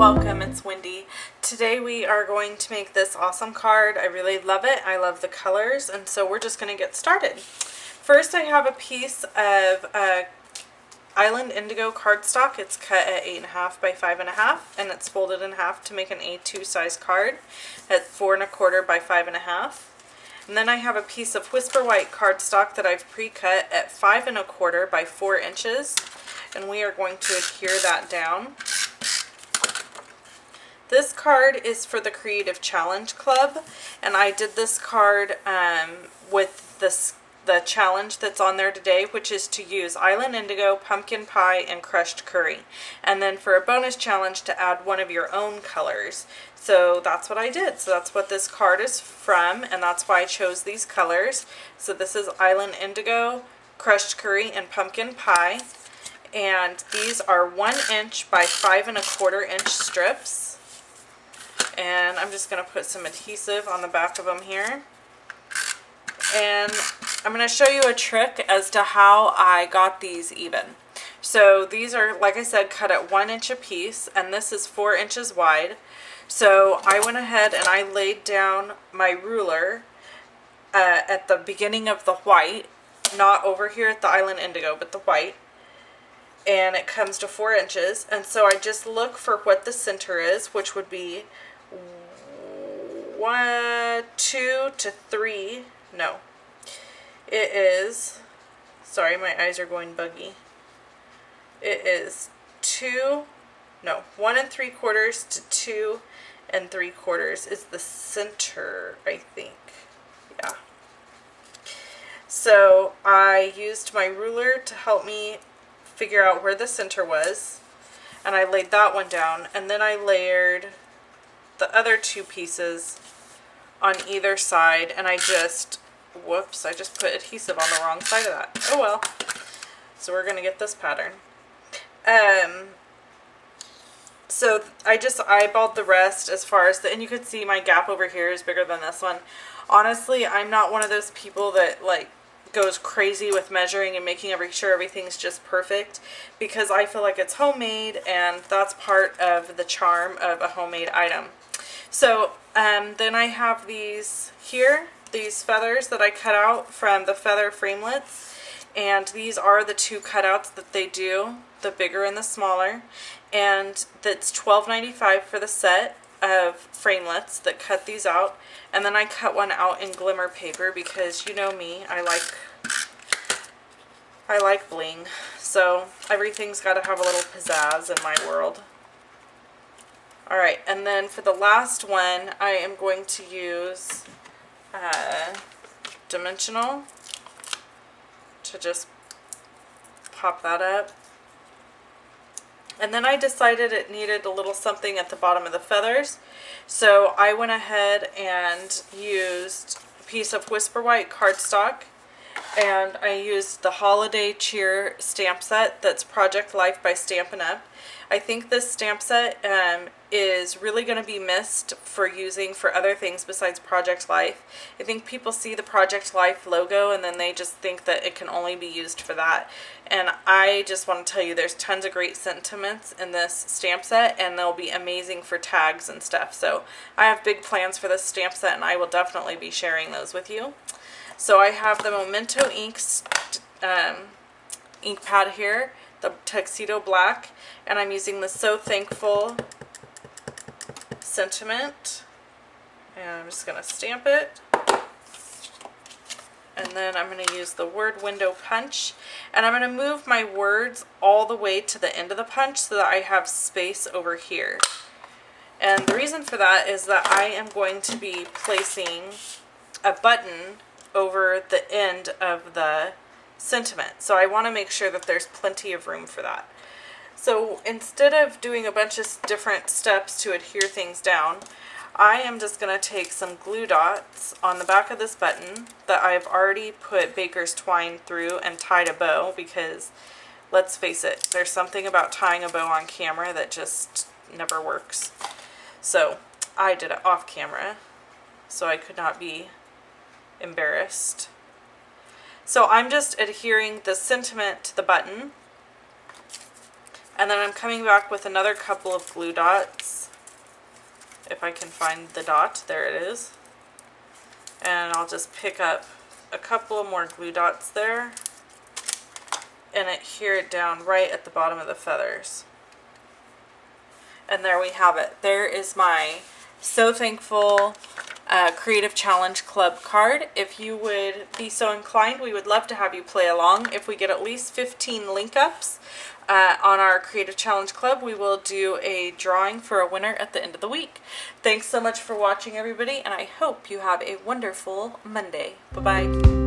welcome, it's Wendy. Today we are going to make this awesome card. I really love it. I love the colors, and so we're just going to get started. First, I have a piece of Island Indigo cardstock. It's cut at 8.5 by 5.5, and it's folded in half to make an A2 size card at 4.25 by 5.5. And then I have a piece of Whisper White cardstock that I've pre-cut at 5.25 by 4 inches, and we are going to adhere that down. This card is for the Creative Challenge Club, and I did this card with the challenge that's on there today, which is to use Island Indigo, pumpkin pie, and crushed curry. And then for a bonus challenge to add one of your own colors. So that's what I did. So that's what this card is from, and that's why I chose these colors. So this is Island Indigo, crushed curry, and pumpkin pie. And these are 1 inch by 5.25 inch strips. And I'm just going to put some adhesive on the back of them here. And I'm going to show you a trick as to how I got these even. So these are, like I said, cut at 1 inch a piece, and this is 4 inches wide. So I went ahead and I laid down my ruler at the beginning of the white, not over here at the Island Indigo, but the white. And it comes to 4 inches, and so I just look for what the center is, which would be 2 to 3. No, it is, sorry, my eyes are going buggy. It is 1 3/4 to 2 3/4 is the center, I think. Yeah. So I used my ruler to help me figure out where the center was, and I laid that one down, and then I layered the other two pieces on either side, and I just put adhesive on the wrong side of that. Oh well. So we're gonna get this pattern. So I just eyeballed the rest as far as and you could see my gap over here is bigger than this one. Honestly, I'm not one of those people that like goes crazy with measuring and making sure everything's just perfect, because I feel like it's homemade, and that's part of the charm of a homemade item. So then I have these here, these feathers that I cut out from the feather framelits, and these are the two cutouts that they do, the bigger and the smaller, and that's $12.95 for the set of framelits that cut these out. And then I cut one out in glimmer paper because you know me, I like bling, so everything's got to have a little pizzazz in my world. Alright, and then for the last one, I am going to use dimensional to just pop that up. And then I decided it needed a little something at the bottom of the feathers, so I went ahead and used a piece of Whisper White cardstock, and I used the Holiday Cheer stamp set that's Project Life by Stampin' Up. I think this stamp set is really going to be missed for using for other things besides Project Life. I think people see the Project Life logo and then they just think that it can only be used for that. And I just want to tell you there's tons of great sentiments in this stamp set, and they'll be amazing for tags and stuff. So I have big plans for this stamp set, and I will definitely be sharing those with you. So I have the Memento ink pad here, the Tuxedo Black, and I'm using the So Thankful sentiment, and I'm just going to stamp it. And then I'm going to use the word window punch, and I'm going to move my words all the way to the end of the punch so that I have space over here. And the reason for that is that I am going to be placing a button over the end of the sentiment, so I want to make sure that there's plenty of room for that. So instead of doing a bunch of different steps to adhere things down, I am just going to take some glue dots on the back of this button that I've already put baker's twine through and tied a bow, because let's face it, there's something about tying a bow on camera that just never works. So I did it off camera so I could not be embarrassed. So I'm just adhering the sentiment to the button, And then I'm coming back with another couple of glue dots. If I can find the dot, there it is. And I'll just pick up a couple of more glue dots there and adhere it down right at the bottom of the feathers. And there we have it. There is my So Thankful Creative Challenge Club card. If you would be so inclined, we would love to have you play along. If we get at least 15 link ups on our Creative Challenge Club, we will do a drawing for a winner at the end of the week. Thanks so much for watching, everybody, and I hope you have a wonderful Monday. Bye-bye.